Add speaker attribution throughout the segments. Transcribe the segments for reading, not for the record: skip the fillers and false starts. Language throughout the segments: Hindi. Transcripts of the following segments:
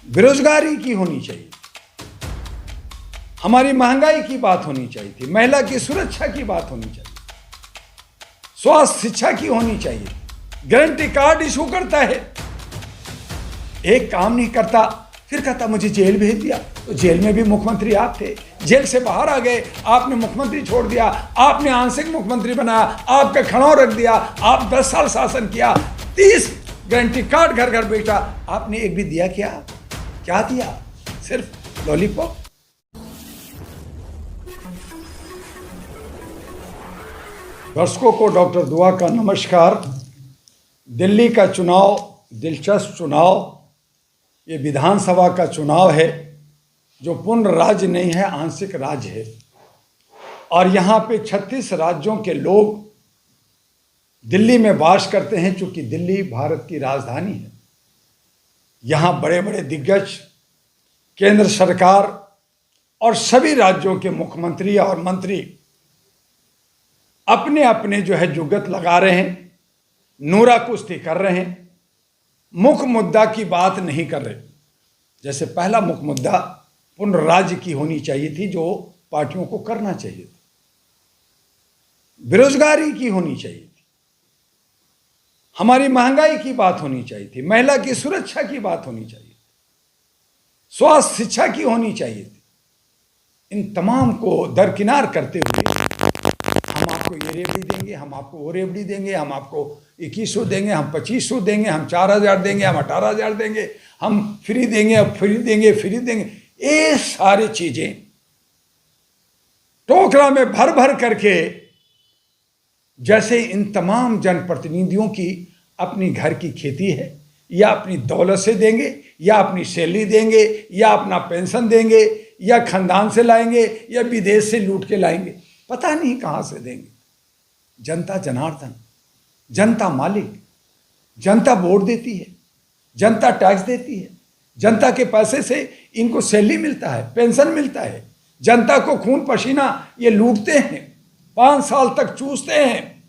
Speaker 1: बेरोजगारी की होनी चाहिए, हमारी महंगाई की बात होनी चाहिए थी, महिला की सुरक्षा की बात होनी चाहिए, स्वास्थ्य शिक्षा की होनी चाहिए। गारंटी कार्ड इशू करता है, एक काम नहीं करता, फिर कहता मुझे जेल भेज दिया। तो जेल में भी मुख्यमंत्री आप थे, जेल से बाहर आ गए, आपने मुख्यमंत्री छोड़ दिया, आपने आंशिक मुख्यमंत्री बनाया, आपका खड़ाव रख दिया, आप 10 साल शासन किया, 30 गारंटी कार्ड घर घर बेचा, आपने एक भी दिया क्या? क्या दिया? सिर्फ लॉलीपॉप। दर्शकों को डॉक्टर दुआ का नमस्कार। दिल्ली का चुनाव दिलचस्प चुनाव, ये विधानसभा का चुनाव है जो पूर्ण राज्य नहीं है, आंशिक राज्य है। और यहाँ पे 36 राज्यों के लोग दिल्ली में वास करते हैं, चूंकि दिल्ली भारत की राजधानी है। यहाँ बड़े बड़े दिग्गज, केंद्र सरकार और सभी राज्यों के मुख्यमंत्री और मंत्री अपने अपने जो है जुगत लगा रहे हैं, नूरा कुश्ती कर रहे हैं, मुख्य मुद्दा की बात नहीं कर रहे। जैसे पहला मुख्य मुद्दा पूर्ण राज्य की होनी चाहिए थी, जो पार्टियों को करना चाहिए था। बेरोजगारी की होनी चाहिए थी, हमारी महंगाई की बात होनी चाहिए थी, महिला की सुरक्षा की बात होनी चाहिए, स्वास्थ्य शिक्षा की होनी चाहिए थी। इन तमाम को दरकिनार करते हुए हम आपको ये रेवड़ी देंगे, हम आपको वो रेवड़ी देंगे, हम आपको 2100 देंगे, हम 2500 देंगे, हम 4000 देंगे, हम 18000 देंगे, हम फ्री देंगे, अब फ्री देंगे, फ्री देंगे, ये सारी चीजें टोकरा में भर भर करके, जैसे इन तमाम जनप्रतिनिधियों की अपनी घर की खेती है, या अपनी दौलत से देंगे, या अपनी सैलरी देंगे, या अपना पेंशन देंगे, या खानदान से लाएंगे, या विदेश से लूट के लाएंगे, पता नहीं कहां से देंगे। जनता जनार्दन, जनता मालिक, जनता वोट देती है, जनता टैक्स देती है, जनता के पैसे से इनको सैलरी मिलता है, पेंशन मिलता है। जनता को खून पसीना ये लूटते हैं, 5 साल तक चूसते हैं,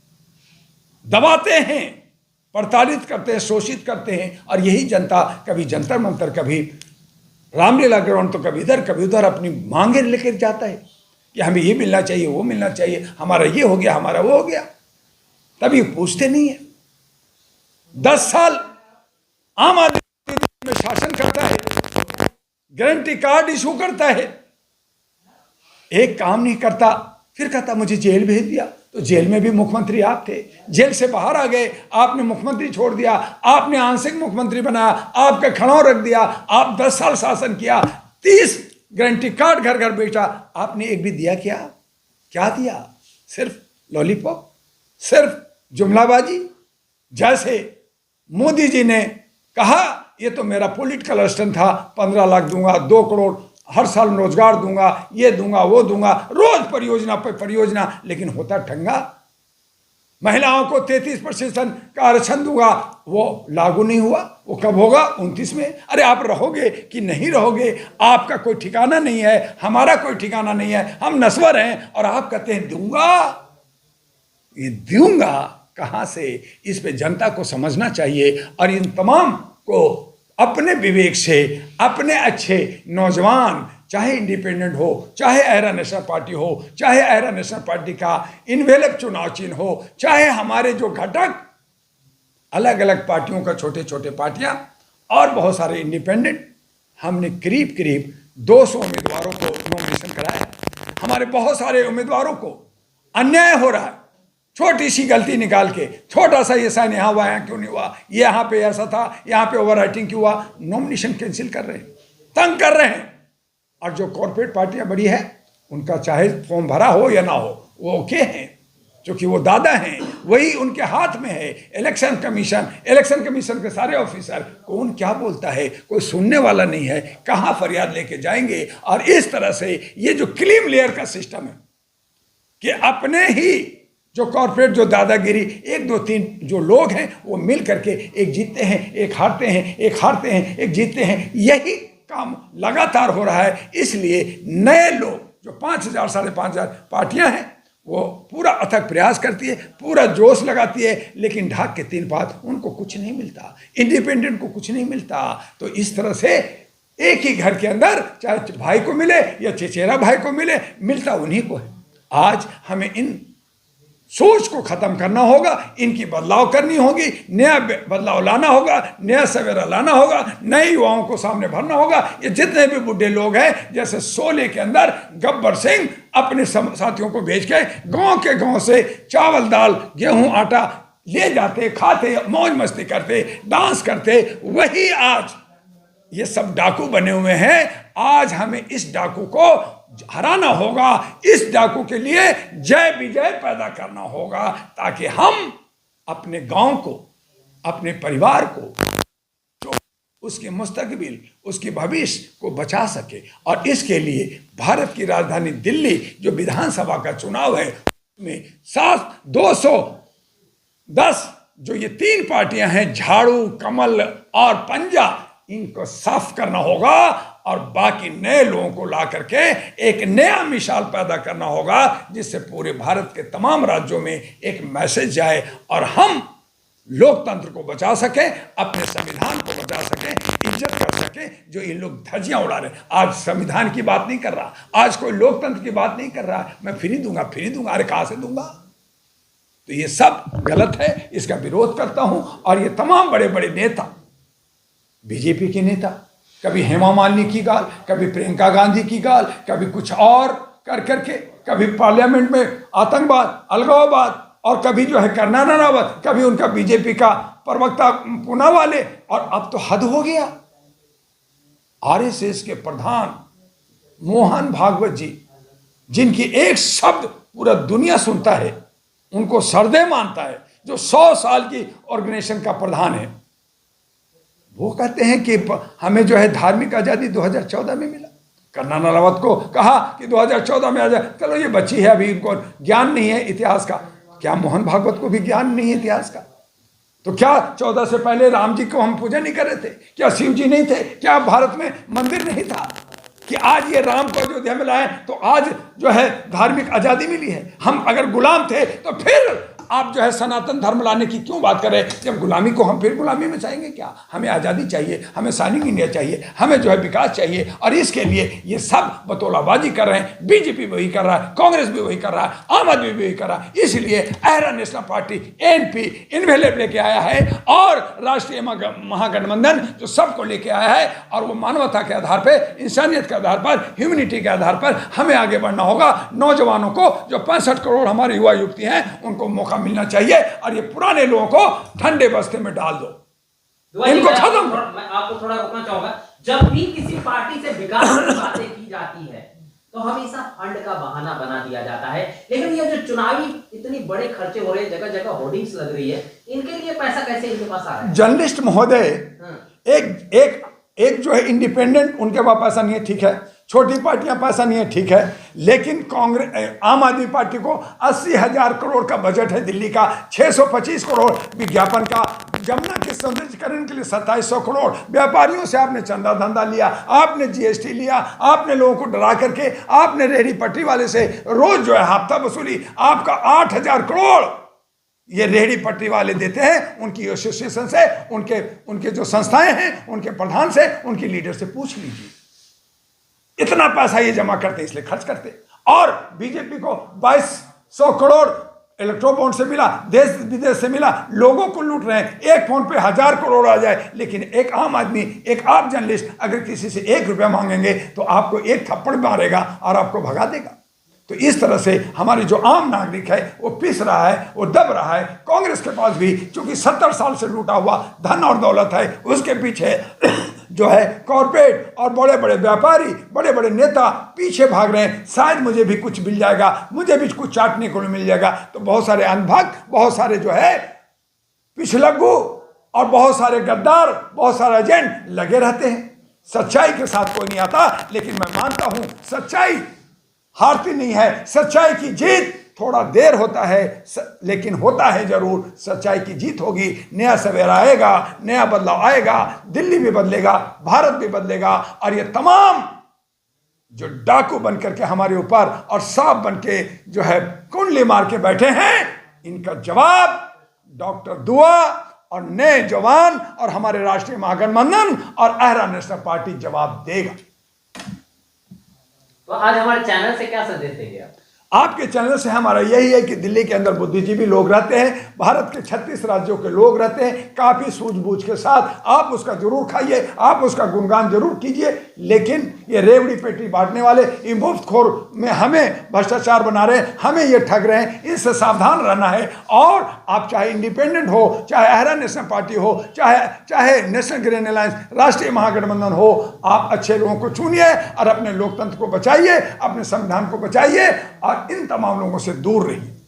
Speaker 1: दबाते हैं, प्रताड़ित करते हैं, शोषित करते हैं। और यही जनता कभी जंतर मंतर, कभी रामलीला ग्राउंड, तो कभी इधर कभी उधर अपनी मांगे लेकर जाता है कि हमें ये मिलना चाहिए, वो मिलना चाहिए, हमारा ये हो गया, हमारा वो हो गया। तभी पूछते नहीं है। 10 साल आम आदमी में शासन करता है, गारंटी कार्ड इशू करता है, एक काम नहीं करता, फिर कहता मुझे जेल भेज दिया। तो जेल में भी मुख्यमंत्री आप थे, जेल से बाहर आ गए, आपने मुख्यमंत्री छोड़ दिया, आपने आंशिक मुख्यमंत्री बनाया, आपका खड़ाव रख दिया, आप 10 साल शासन किया, 30 गारंटी कार्ड घर घर बेचा, आपने एक भी दिया क्या? क्या दिया? सिर्फ लॉलीपॉप, सिर्फ जुमलाबाजी। जैसे मोदी जी ने कहा ये तो मेरा पॉलिटिकल स्टंट था, 15 लाख दूंगा, 2 करोड़ हर साल रोजगार दूंगा, ये दूंगा, वो दूंगा, रोज परियोजना पर परियोजना, लेकिन होता ठंगा। महिलाओं को 33% का आरक्षण दूंगा, वो लागू नहीं हुआ। वो कब होगा? 29 में। अरे आप रहोगे कि नहीं रहोगे, आपका कोई ठिकाना नहीं है, हमारा कोई ठिकाना नहीं है, हम नस्वर हैं, और आप कहते हैं दूंगा। ये दूंगा कहां से? इस पे जनता को समझना चाहिए। और इन तमाम को अपने विवेक से, अपने अच्छे नौजवान, चाहे इंडिपेंडेंट हो, चाहे एरा नेशनल पार्टी हो, चाहे एरा नेशनल पार्टी का इनवेलप चुनाव चिन्ह हो, चाहे हमारे जो घटक अलग अलग पार्टियों का, छोटे छोटे पार्टियां और बहुत सारे इंडिपेंडेंट, हमने करीब करीब 200 उम्मीदवारों को नॉमिनेशन कराया। हमारे बहुत सारे उम्मीदवारों को अन्याय हो रहा है, छोटी सी गलती निकाल के, छोटा सा ये साइन यहाँ हुआ, यहाँ क्यों नहीं हुआ, ये यहाँ पे ऐसा था, यहाँ पे ओवर राइटिंग क्यों हुआ, नॉमिनेशन कैंसिल कर रहे हैं, तंग कर रहे हैं। और जो कॉर्पोरेट पार्टियां बड़ी है, उनका चाहे फॉर्म भरा हो या ना हो, वो ओके हैं, क्योंकि वो दादा हैं, वही उनके हाथ में है। इलेक्शन कमीशन के सारे ऑफिसर, कौन क्या बोलता है, कोई सुनने वाला नहीं है, कहाँ फरियाद लेके जाएंगे। और इस तरह से ये जो क्रीम लेयर का सिस्टम है कि अपने ही जो कॉर्पोरेट, जो दादागिरी, 1 2 3 जो लोग हैं, वो मिल करके एक जीतते हैं, एक हारते हैं, एक हारते हैं, एक जीतते हैं, यही काम लगातार हो रहा है। इसलिए नए लोग जो 5000 5,500 पार्टियां हैं, वो पूरा अथक प्रयास करती है, पूरा जोश लगाती है, लेकिन ढाक के 3 पात उनको कुछ नहीं मिलता, इंडिपेंडेंट को कुछ नहीं मिलता। तो इस तरह से एक ही घर के अंदर, चाहे भाई को मिले या चचेरा भाई को मिले, मिलता उन्हीं को है। आज हमें इन सोच को खत्म करना होगा, इनकी बदलाव करनी होगी, नया बदलाव लाना होगा, नया सवेरा लाना होगा, नए युवाओं को सामने भरना होगा। ये जितने भी बुढ़े लोग हैं, जैसे शोले के अंदर गब्बर सिंह अपने साथियों को भेज के गांव से चावल दाल गेहूं आटा ले जाते, खाते, मौज मस्ती करते, डांस करते, वही आज ये सब डाकू बने हुए हैं। आज हमें इस डाकू को हराना होगा, इस डाकू के लिए जय विजय पैदा करना होगा, ताकि हम अपने गांव को, अपने परिवार को, जो उसके मुस्तकबिल, उसके भविष्य को बचा सके। और इसके लिए भारत की राजधानी दिल्ली, जो विधानसभा का चुनाव है, उसमें 210 जो ये 3 पार्टियां हैं, झाड़ू, कमल और पंजा, इनको साफ करना होगा और बाकी नए लोगों को ला करके एक नया मिसाल पैदा करना होगा, जिससे पूरे भारत के तमाम राज्यों में एक मैसेज जाए और हम लोकतंत्र को बचा सकें, अपने संविधान को बचा सकें, इज्जत कर सकें। जो ये लोग धज्जियां उड़ा रहे हैं, आज संविधान की बात नहीं कर रहा, आज कोई लोकतंत्र की बात नहीं कर रहा, मैं फ्री दूंगा, अरे कहां से दूंगा? तो ये सब गलत है, इसका विरोध करता हूं। और ये तमाम बड़े बड़े नेता, बीजेपी के नेता, कभी हेमा मालिनी की गाल, कभी प्रियंका गांधी की गाल, कभी कुछ और कर करके, कभी पार्लियामेंट में आतंकवाद, अलगाववाद, और कभी जो है करना रावत, कभी उनका बीजेपी का प्रवक्ता पूना वाले। और अब तो हद हो गया। आरएसएस के प्रधान मोहन भागवत जी, जिनकी एक शब्द पूरा दुनिया सुनता है, उनको सरदे मानता है, जो 100 साल की ऑर्गेनाइजेशन का प्रधान है, वो कहते हैं कि हमें जो है धार्मिक आजादी 2014 में मिला। कर्नाना रावत को कहा कि 2014 में आ जाए, चलो ये बच्ची है, अभी इनको ज्ञान नहीं है इतिहास का। क्या मोहन भागवत को भी ज्ञान नहीं है इतिहास का? तो क्या 14 से पहले राम जी को हम पूजा नहीं कर रहे थे? क्या शिव जी नहीं थे? क्या भारत में मंदिर नहीं था? कि आज ये राम को अयोध्या में लाए तो आज जो है धार्मिक आजादी मिली है। हम अगर गुलाम थे तो फिर आप जो है सनातन धर्म लाने की क्यों बात करें? जब गुलामी को हम फिर गुलामी में चाहेंगे क्या? हमें आज़ादी चाहिए, हमें शाइनिंग इंडिया चाहिए, हमें जो है विकास चाहिए। और इसके लिए ये सब बतौलाबाजी कर रहे हैं। बीजेपी भी वही कर रहा है, कांग्रेस भी वही कर रहा है, आम आदमी भी वही कर रहा है। इसलिए अहरा नेशनल पार्टी एनपी इन्वेलेब लेके आया है, और राष्ट्रीय महागठबंधन जो सबको लेके आया है, और वो मानवता के आधार पर, इंसानियत के आधार पर, ह्यूमनिटी के आधार पर हमें आगे बढ़ना होगा। नौजवानों को, जो 65 करोड़ हमारे युवा युवती हैं, उनको मौका मिलना चाहिए, और ये पुराने लोगों को ठंडे बस्ते में डाल दो, इनको खत्म।
Speaker 2: मैं आपको थोड़ा रोकना चाहूंगा। जब भी किसी पार्टी से विकास की बातें की जाती है तो हमेशा फंड का बहाना बना दिया जाता है, लेकिन ये जो चुनावी इतनी बड़े खर्चे हो रहे हैं, जगह जगह होर्डिंग्स लग रही है, इनके लिए पैसा कैसे इनके पास आ रहा है?
Speaker 1: जर्नलिस्ट महोदय, एक जो है इंडिपेंडेंट, उनके पास पैसा नहीं है, ठीक है। छोटी पार्टियां पैसा नहीं है, ठीक है। लेकिन कांग्रेस, आम आदमी पार्टी को 80,000 करोड़ का बजट है दिल्ली का, 625 करोड़ विज्ञापन का, जमुना के सौंदर्यीकरण के लिए 2700 करोड़, व्यापारियों से आपने चंदा धंधा लिया, आपने जीएसटी लिया, आपने लोगों को डरा करके, आपने रेहड़ी पटरी वाले से रोज जो है हफ्ता वसूली, आपका 8,000 करोड़ ये रेहड़ी पटरी वाले देते हैं, उनकी एसोसिएशन से, उनके जो संस्थाएं हैं, उनके प्रधान से, उनके लीडर से पूछ लीजिए। इतना पैसा ये जमा करते, इसलिए खर्च करते। और बीजेपी को 2200 करोड़ इलेक्ट्रो बॉन्ड से मिला, देश विदेश से मिला, लोगों को लूट रहे हैं। एक फोन पे 1000 करोड़ आ जाए, लेकिन एक आम आदमी, एक आप जर्नलिस्ट अगर किसी से 1 रुपया मांगेंगे तो आपको 1 थप्पड़ मारेगा और आपको भगा देगा। तो इस तरह से हमारी जो आम नागरिक है वो पिस रहा है, वो दब रहा है। कांग्रेस के पास भी चूंकि 70 साल से लूटा हुआ धन और दौलत है, उसके पीछे जो है कॉर्पोरेट और बड़े बड़े व्यापारी, बड़े बड़े नेता पीछे भाग रहे हैं। शायद मुझे भी कुछ मिल जाएगा, मुझे भी कुछ चाटने को मिल जाएगा। तो बहुत सारे अंधभक्त, बहुत सारे जो है पिछलग्गू और बहुत सारे गद्दार, बहुत सारे एजेंट लगे रहते हैं। सच्चाई के साथ कोई नहीं आता। लेकिन मैं मानता हूं सच्चाई हारती नहीं है। सच्चाई की जीत थोड़ा देर होता है, लेकिन होता है जरूर। सच्चाई की जीत होगी, नया सवेरा आएगा, नया बदलाव आएगा, दिल्ली भी बदलेगा, भारत भी बदलेगा। और ये तमाम जो डाकू बन करके हमारे ऊपर और सांप बन के जो है कुंडली मार के बैठे हैं, इनका जवाब डॉक्टर दुआ और नए जवान और हमारे राष्ट्रीय महागठबंधन और अहरा नेशनल पार्टी जवाब देगा।
Speaker 2: तो आज हमारे चैनल से क्या संदेश देंगे आप?
Speaker 1: आपके चैनल से हमारा यही है कि दिल्ली के अंदर बुद्धिजीवी लोग रहते हैं, भारत के 36 राज्यों के लोग रहते हैं, काफी सूझबूझ के साथ आप उसका जरूर खाइए, आप उसका गुणगान जरूर कीजिए, लेकिन ये रेवड़ी पेटी बांटने वाले ये मुफ्तखोर में हमें भ्रष्टाचार बना रहे हैं, हमें ये ठग रहे हैं, इनसे सावधान रहना है। और आप चाहे इंडिपेंडेंट हो, चाहे अहरा नेशनल पार्टी हो, चाहे नेशनल ग्रीन अलायंस राष्ट्रीय महागठबंधन हो, आप अच्छे लोगों को चुनिए और अपने लोकतंत्र को बचाइए, अपने संविधान को बचाइए और इन तमाम लोगों से दूर रहिए।